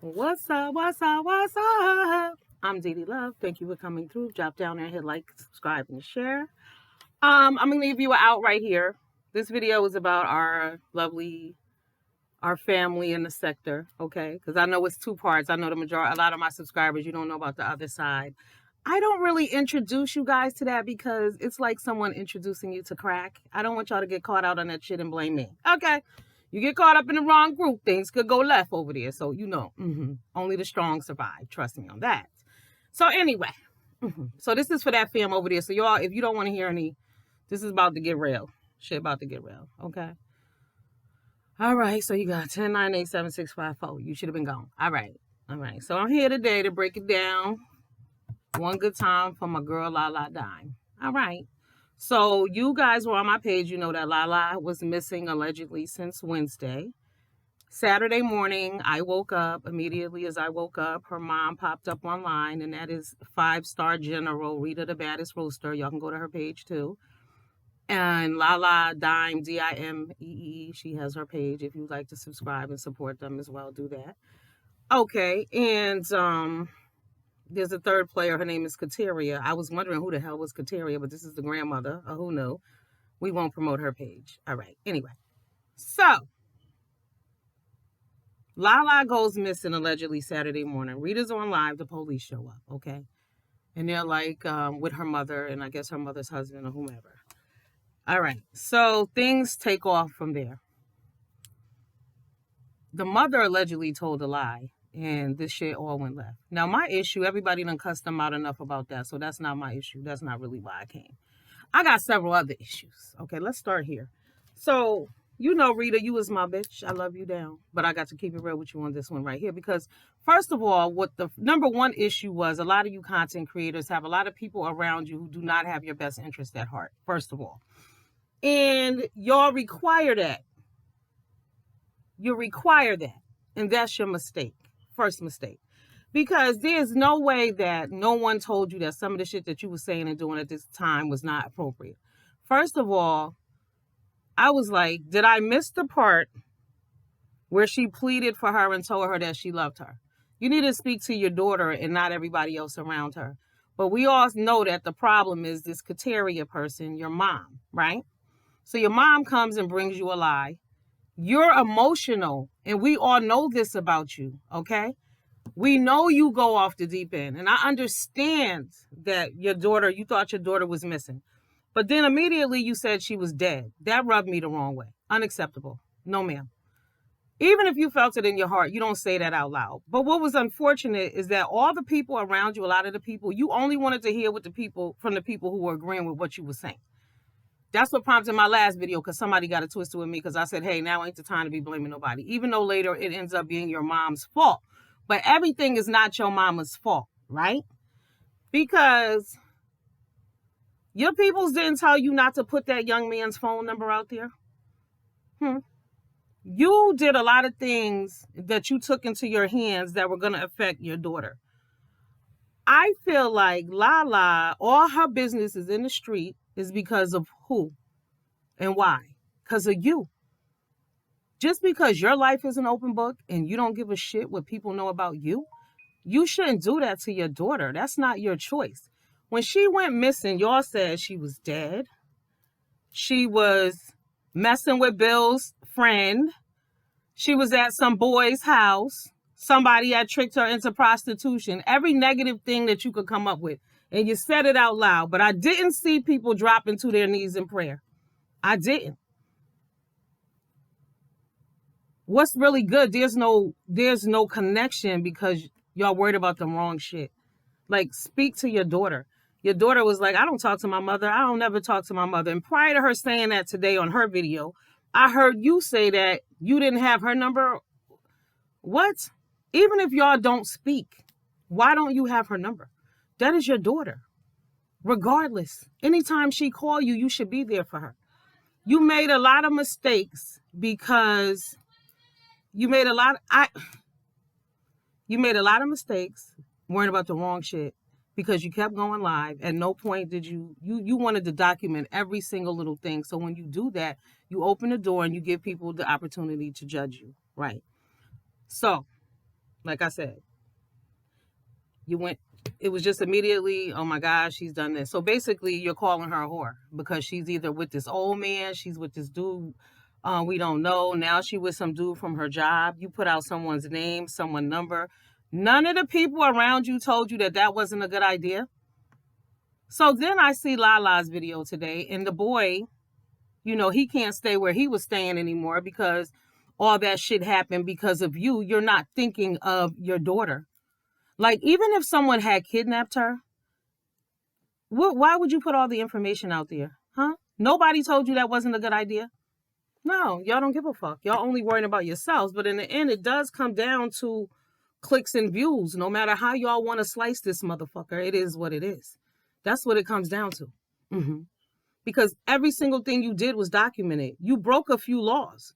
What's up? What's up? What's up? I'm Dee Dee Love. Thank you for coming through. Drop down there, hit like, subscribe, and share. I'm gonna leave you out right here. This video is about our family in the sector, okay? Because I know it's two parts. I know a lot of my subscribers, you don't know about the other side. I don't really introduce you guys to that because it's like someone introducing you to crack. I don't want y'all to get caught out on that shit and blame me. Okay. You get caught up in the wrong group, things could go left over there. So, only the strong survive. Trust me on that. So, anyway, so this is for that fam over there. So, y'all, if you don't want to hear any, this is about to get real. Shit about to get real. Okay. All right. So, you got 10987654. You should have been gone. All right. So, I'm here today to break it down one good time for my girl Lala Dime. All right. So you guys were on my page. You know that Lala was missing allegedly since Wednesday. Saturday morning, I woke up. Immediately as I woke up, her mom popped up online, and that is 5-star General Rita the Baddest Roaster. Y'all can go to her page too. And Lala Dime, Dimee. She has her page. If you'd like to subscribe and support them as well, do that. Okay. And there's a third player. Her name is Kateria. I was wondering who the hell was Kateria, but this is the grandmother. Who knew? We won't promote her page. All right. Anyway. So, Lala goes missing allegedly Saturday morning. Rita's on live. The police show up. Okay. And they're like with her mother and I guess her mother's husband or whomever. All right. So, things take off from there. The mother allegedly told a lie. And this shit all went left. Now, my issue, everybody done cussed them out enough about that. So that's not my issue. That's not really why I came. I got several other issues. Okay, let's start here. So, Rita, you was my bitch. I love you down. But I got to keep it real with you on this one right here. Because, first of all, what the number one issue was, a lot of you content creators have a lot of people around you who do not have your best interest at heart, first of all. And y'all require that. You require that. And that's your mistake. First mistake. Because there's no way that no one told you that some of the shit that you were saying and doing at this time was not appropriate. First of all, I was like, did I miss the part where she pleaded for her and told her that she loved her? You need to speak to your daughter and not everybody else around her. But we all know that the problem is this Kateria person, your mom, right? So your mom comes and brings you a lie. You're emotional, and we all know this about you, okay? We know you go off the deep end, and I understand that you thought your daughter was missing. But then immediately you said she was dead. That rubbed me the wrong way. Unacceptable. No, ma'am. Even if you felt it in your heart, you don't say that out loud. But what was unfortunate is that all the people around you, a lot of the people, you only wanted to hear from the people who were agreeing with what you were saying. That's what prompted my last video because somebody got it twisted with me because I said, hey, now ain't the time to be blaming nobody. Even though later it ends up being your mom's fault. But everything is not your mama's fault, right? Because your peoples didn't tell you not to put that young man's phone number out there. You did a lot of things that you took into your hands that were going to affect your daughter. I feel like Lala, all her business is in the street is because of who and why? Because of you. Just because your life is an open book and you don't give a shit what people know about you, you shouldn't do that to your daughter. That's not your choice. When she went missing, y'all said she was dead. She was messing with Bill's friend. She was at some boy's house. Somebody had tricked her into prostitution. Every negative thing that you could come up with. And you said it out loud. But I didn't see people dropping to their knees in prayer. I didn't. What's really good, there's no connection because y'all worried about the wrong shit. Like, speak to your daughter. Your daughter was like, I don't talk to my mother. I don't never talk to my mother. And prior to her saying that today on her video, I heard you say that you didn't have her number. What? Even if y'all don't speak, why don't you have her number? That is your daughter. Regardless, anytime she call you, you should be there for her. You made a lot of mistakes because you made a lot of mistakes worrying about the wrong shit because you kept going live. At no point did you wanted to document every single little thing. So when you do that, you open the door and you give people the opportunity to judge you, right? So Like I said, you went, it was just immediately, oh my gosh, she's done this. So basically, you're calling her a whore because she's either with this old man, she's with this dude we don't know. Now she with some dude from her job. You put out someone's name, someone's number. None of the people around you told you that that wasn't a good idea. So then I see Lala's video today, and the boy, he can't stay where he was staying anymore because all that shit happened because of you. You're not thinking of your daughter. Like, even if someone had kidnapped her, why would you put all the information out there? Huh? Nobody told you that wasn't a good idea? No, y'all don't give a fuck. Y'all only worrying about yourselves. But in the end, it does come down to clicks and views. No matter how y'all want to slice this motherfucker, it is what it is. That's what it comes down to. Mm-hmm. Because every single thing you did was documented. You broke a few laws.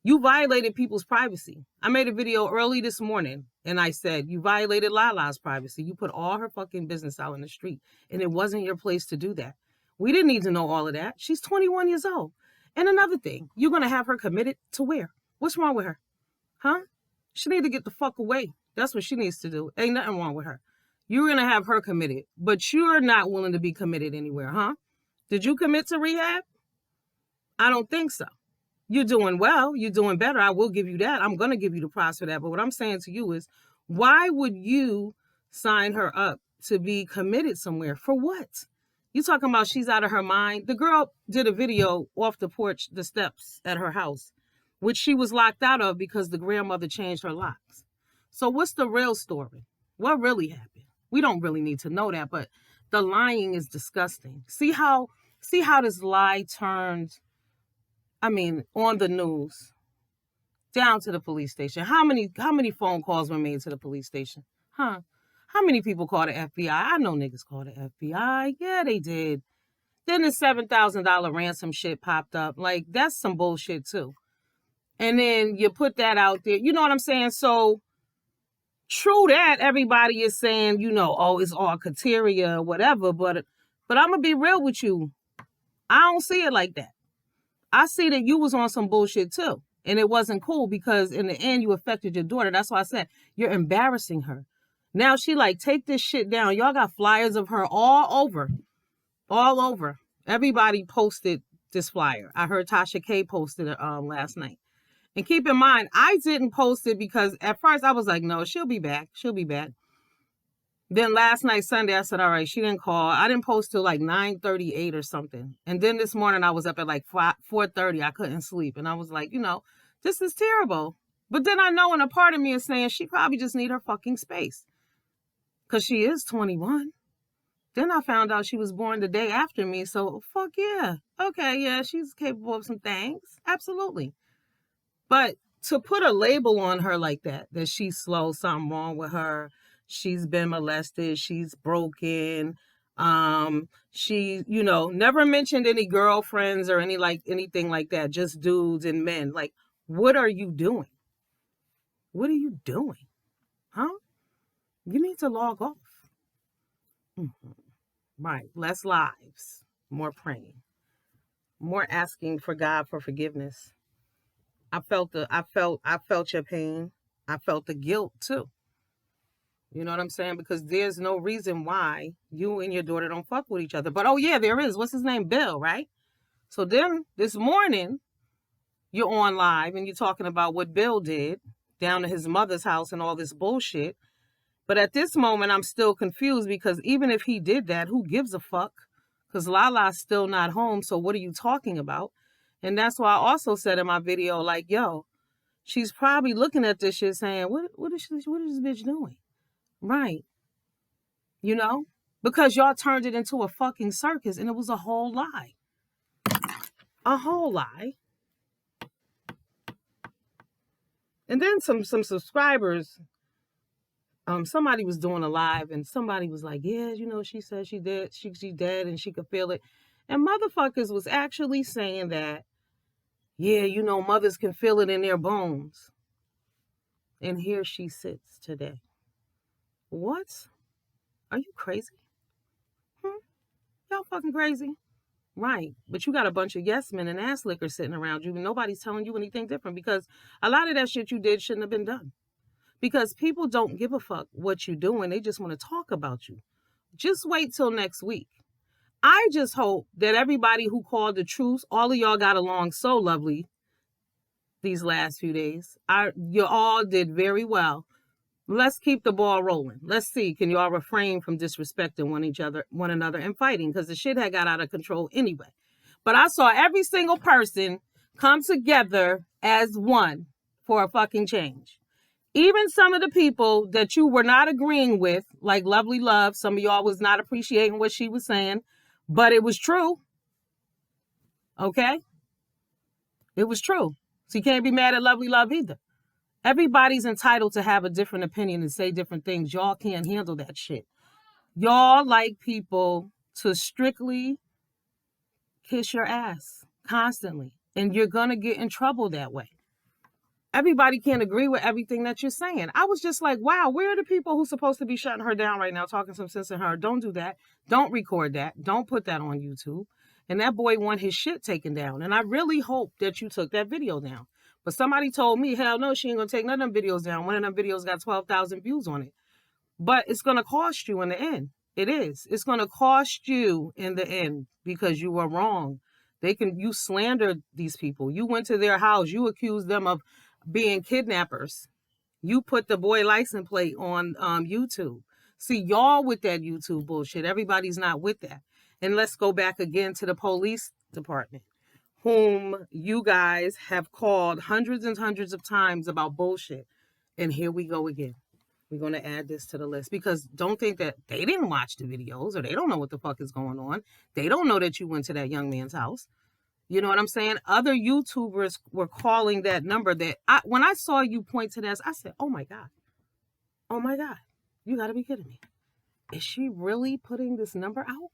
You violated people's privacy. I made a video early this morning and I said, you violated Lala's privacy. You put all her fucking business out in the street and it wasn't your place to do that. We didn't need to know all of that. She's 21 years old. And another thing, you're going to have her committed to where? What's wrong with her? Huh? She need to get the fuck away. That's what she needs to do. Ain't nothing wrong with her. You're going to have her committed, but you're not willing to be committed anywhere, huh? Did you commit to rehab? I don't think so. You're doing well. You're doing better. I will give you that. I'm going to give you the prize for that. But what I'm saying to you is, why would you sign her up to be committed somewhere? For what? You talking about she's out of her mind? The girl did a video off the porch, the steps at her house, which she was locked out of because the grandmother changed her locks. So what's the real story? What really happened? We don't really need to know that, but the lying is disgusting. See how this lie turned, on the news, down to the police station. How many phone calls were made to the police station? Huh? How many people called the FBI? I know niggas called the FBI. Yeah, they did. Then the $7,000 ransom shit popped up. Like, that's some bullshit too. And then you put that out there. You know what I'm saying? So, true that everybody is saying, oh, it's all Kateria or whatever. But I'm going to be real with you. I don't see it like that. I see that you was on some bullshit too. And it wasn't cool because in the end, you affected your daughter. That's why I said, you're embarrassing her. Now she like, take this shit down. Y'all got flyers of her all over. All over. Everybody posted this flyer. I heard Tasha K posted it last night. And keep in mind, I didn't post it because at first I was like, no, she'll be back. She'll be back. Then last night, Sunday, I said, all right, she didn't call. I didn't post till like 9:38 or something. And then this morning I was up at like 4:30. I couldn't sleep. And I was like, this is terrible. But then I know, and a part of me is saying she probably just need her fucking space. Because she is 21. Then I found out she was born the day after me. So fuck yeah. Okay, yeah, she's capable of some things. Absolutely. But to put a label on her like that she's slow, something wrong with her, she's been molested, she's broken, she, never mentioned any girlfriends or anything like that, just dudes and men. Like, what are you doing? What are you doing? Huh? You need to log off. Mm-hmm. Right. Less lives, more praying, more asking for God for forgiveness. I felt your pain. I felt the guilt too. You know what I'm saying? Because there's no reason why you and your daughter don't fuck with each other. But oh yeah, there is. What's his name? Bill, right? So then this morning, you're on live and you're talking about what Bill did down to his mother's house and all this bullshit. But at this moment, I'm still confused because even if he did that, who gives a fuck? Because Lala's still not home. So what are you talking about? And that's why I also said in my video, like, yo, she's probably looking at this shit saying, what is this bitch doing? Right. Because y'all turned it into a fucking circus and it was a whole lie. A whole lie. And then some subscribers, somebody was doing a live and somebody was like, yeah, she said she dead, she dead and she could feel it. And motherfuckers was actually saying that, yeah, mothers can feel it in their bones. And here she sits today. What? Are you crazy? Y'all fucking crazy? Right. But you got a bunch of yes men and ass lickers sitting around you and nobody's telling you anything different because a lot of that shit you did shouldn't have been done. because people don't give a fuck what you're doing. They just want to talk about you. Just wait till next week. I just hope that everybody who called the truth, all of y'all got along so lovely these last few days. You all did very well. Let's keep the ball rolling. Let's see, can y'all refrain from disrespecting one another and fighting? Because the shit had got out of control anyway. But I saw every single person come together as one for a fucking change. Even some of the people that you were not agreeing with, like Lovely Love, some of y'all was not appreciating what she was saying, but it was true. Okay? It was true. So you can't be mad at Lovely Love either. Everybody's entitled to have a different opinion and say different things. Y'all can't handle that shit. Y'all like people to strictly kiss your ass constantly. And you're going to get in trouble that way. Everybody can't agree with everything that you're saying. I was just like, wow, where are the people who's supposed to be shutting her down right now, talking some sense in her? Don't do that. Don't record that. Don't put that on YouTube. And that boy want his shit taken down. And I really hope that you took that video down. But somebody told me, hell no, she ain't going to take none of them videos down. One of them videos got 12,000 views on it. But it's going to cost you in the end. It is. It's going to cost you in the end because you were wrong. You slandered these people. You went to their house. You accused them of being kidnappers. You put the boy license plate on YouTube. See, y'all with that YouTube bullshit. Everybody's not with that. And let's go back again to the police department, whom you guys have called hundreds and hundreds of times about bullshit. And here we go again. We're going to add this to the list because don't think that they didn't watch the videos or they don't know what the fuck is going on. They don't know that you went to that young man's house. You know what I'm saying? Other YouTubers were calling that number when I saw you point to this, I said, oh my God. Oh my God. You got to be kidding me. Is she really putting this number out?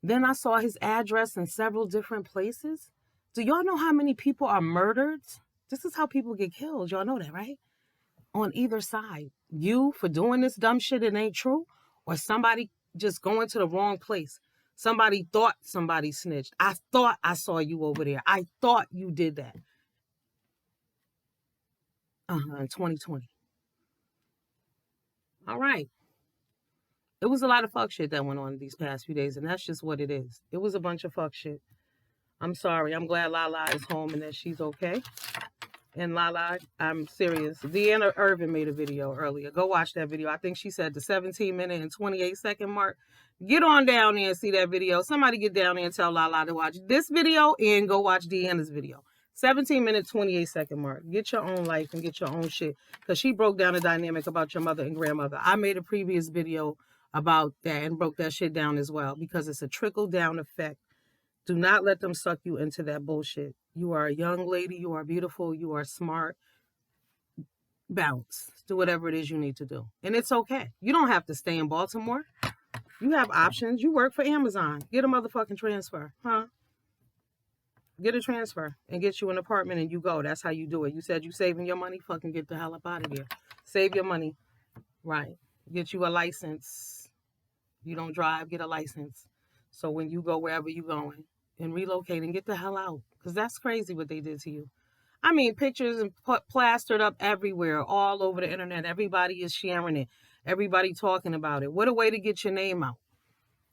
Then I saw his address in several different places. Do y'all know how many people are murdered? This is how people get killed. Y'all know that, right? On either side. You for doing this dumb shit that ain't true, or somebody just going to the wrong place. Somebody thought somebody snitched. I thought I saw you over there. I thought you did that. In 2020. All right. It was a lot of fuck shit that went on these past few days, and that's just what it is. It was a bunch of fuck shit. I'm sorry. I'm glad Lala is home and that she's okay. And Lala, I'm serious. Deanna Irvin made a video earlier. Go watch that video. I think she said the 17-minute and 28-second mark. Get on down there and see that video. Somebody get down there and tell Lala to watch this video and go watch Deanna's video. 17-minute, 28-second mark. Get your own life and get your own shit. Because she broke down the dynamic about your mother and grandmother. I made a previous video about that and broke that shit down as well. Because it's a trickle-down effect. Do not let them suck you into that bullshit. You are a young lady. You are beautiful. You are smart. Bounce. Do whatever it is you need to do. And it's okay. You don't have to stay in Baltimore. You have options. You work for Amazon. Get a motherfucking transfer. Huh? Get a transfer and get you an apartment and you go. That's how you do it. You said you saving your money? Fucking get the hell up out of here. Save your money. Right. Get you a license. You don't drive, get a license. So when you go wherever you're going and relocate and get the hell out. Because that's crazy what they did to you. I mean, pictures and plastered up everywhere, all over the internet. Everybody is sharing it. Everybody talking about it. What a way to get your name out.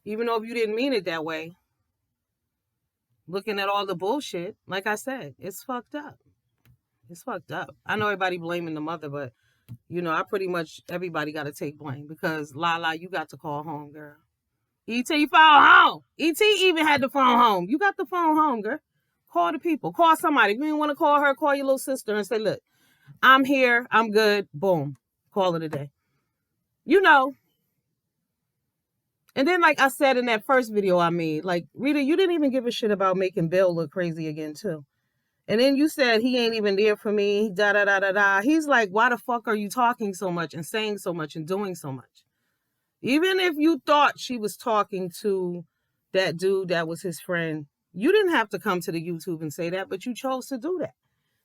Even though if you didn't mean it that way. Looking at all the bullshit, like I said, it's fucked up. It's fucked up. I know everybody blaming the mother, but, you know, everybody got to take blame. Because, Lala, you got to call home, girl. E.T. phone home. E.T. even had the phone home. You got the phone home, girl. Call the people. Call somebody. If you didn't want to call her, call your little sister and say, look, I'm here. I'm good. Boom. Call it a day. You know. And then, like I said in that first video I made, like, Rita, you didn't even give a shit about making Bill look crazy again, too. And then you said he ain't even there for me, da-da-da-da-da. He's like, why the fuck are you talking so much and saying so much and doing so much? Even if you thought she was talking to that dude that was his friend, you didn't have to come to the YouTube and say that, but you chose to do that.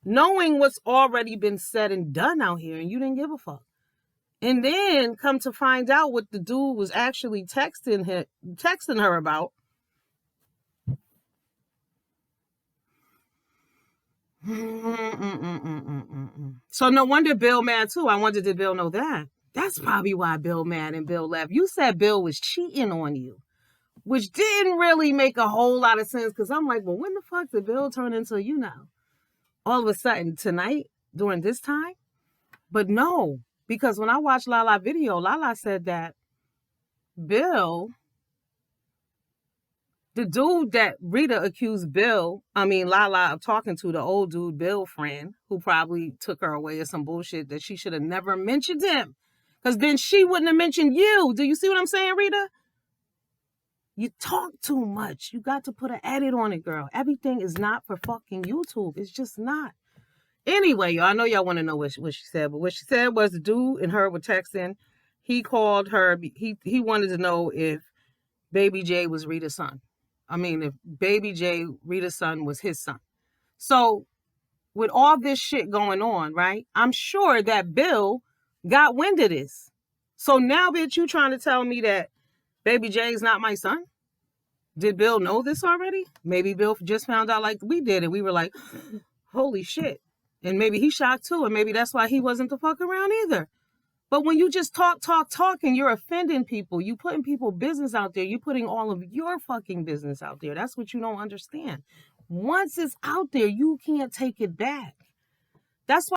Knowing what's already been said and done out here, and you didn't give a fuck. And then come to find out what the dude was actually texting her about. So no wonder Bill mad too. I wonder, did Bill know that? That's probably why Bill mad and Bill left. You said Bill was cheating on you, which didn't really make a whole lot of sense because I'm like, well, when the fuck did Bill turn into, all of a sudden tonight during this time? But no, because when I watched Lala video, Lala said that Bill, the dude that Rita accused Lala of talking to, the old dude, Bill friend, who probably took her away or some bullshit, that she should have never mentioned him. Because then she wouldn't have mentioned you. Do you see what I'm saying, Rita? You talk too much. You got to put an edit on it, girl. Everything is not for fucking YouTube. It's just not. Anyway, y'all, I know y'all want to know what she said, but what she said was the dude and her were texting. He called her. He wanted to know if Baby J was Rita's son. If Baby J, Rita's son, was his son. So with all this shit going on, right, I'm sure that Bill got wind of this. So now, bitch, you trying to tell me that Baby J is not my son? Did Bill know this already? Maybe Bill just found out like we did, and we were like, holy shit. And maybe he shocked too, and maybe that's why he wasn't the fuck around either. But when you just talk, and you're offending people, you putting people business out there, you putting all of your fucking business out there. That's what you don't understand. Once it's out there, you can't take it back. That's why